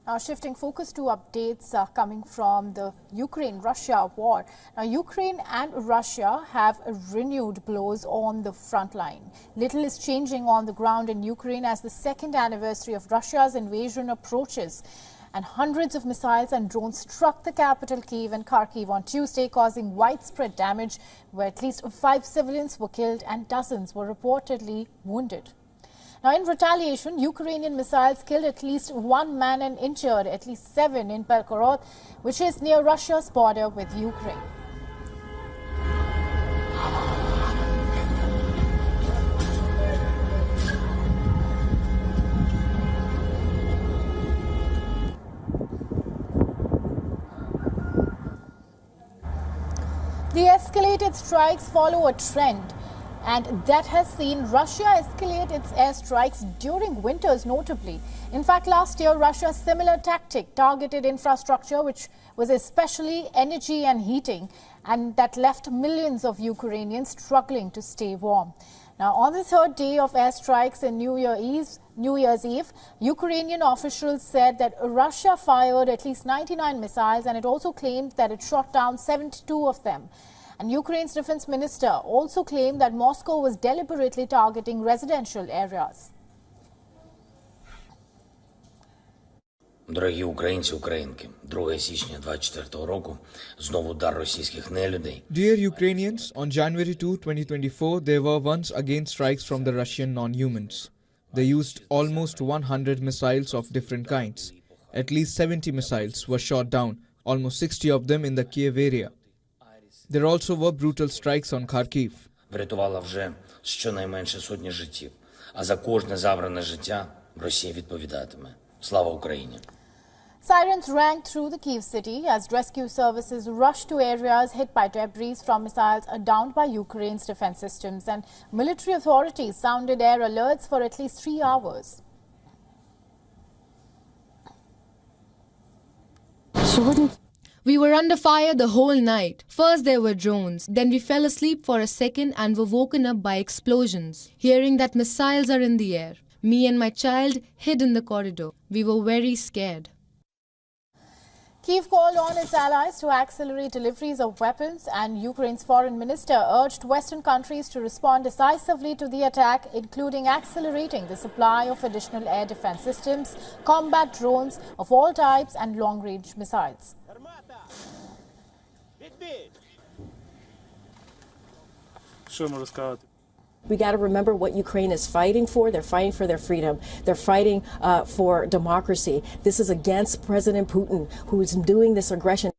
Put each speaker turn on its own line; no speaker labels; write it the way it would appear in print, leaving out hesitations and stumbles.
Now, shifting focus to updates coming from the Ukraine-Russia war. Now, Ukraine and Russia have renewed blows on the front line. Little is changing on the ground in Ukraine as the second anniversary of Russia's invasion approaches. And hundreds of missiles and drones struck the capital Kyiv and Kharkiv on Tuesday, causing widespread damage, where at least 5 civilians were killed and dozens were reportedly wounded. Now, in retaliation, Ukrainian missiles killed at least 1 man and injured at least 7 in Belgorod, which is near Russia's border with Ukraine. The escalated strikes follow a trend, and that has seen Russia escalate its airstrikes during winters notably. In fact, last year, Russia's similar tactic targeted infrastructure, which was especially energy and heating, and that left millions of Ukrainians struggling to stay warm. Now, on the third day of airstrikes in New Year's Eve, Ukrainian officials said that Russia fired at least 99 missiles, and it also claimed that it shot down 72 of them. And Ukraine's defense minister also claimed that Moscow was deliberately targeting residential areas.
Дорогі українці, українки, 2 січня 24 року знову удар російських нелюдей.
Dear Ukrainians, on January 2, 2024, there were once again strikes from the Russian non-humans. They used almost 100 missiles of different kinds. At least 70 missiles were shot down, almost 60 of them in the Kyiv area. There also were brutal strikes on Kharkiv.
Врятувала вже щонайменше сотні життів. А за кожне забране життя Росія відповідатиме. Слава Україні!
Sirens rang through the Kyiv city as rescue services rushed to areas hit by debris from missiles downed by Ukraine's defense systems, and military authorities sounded air alerts for at least 3 hours.
We were under fire the whole night. First there were drones, then we fell asleep for a second and were woken up by explosions, hearing that missiles are in the air. Me and my child hid in the corridor. We were very scared.
Kyiv called on its allies to accelerate deliveries of weapons, and Ukraine's foreign minister urged Western countries to respond decisively to the attack, including accelerating the supply of additional air defense systems, combat drones of all types, and long-range missiles.
We got to remember what Ukraine is fighting for. They're fighting for their freedom. They're fighting for democracy. This is against President Putin, who is doing this aggression.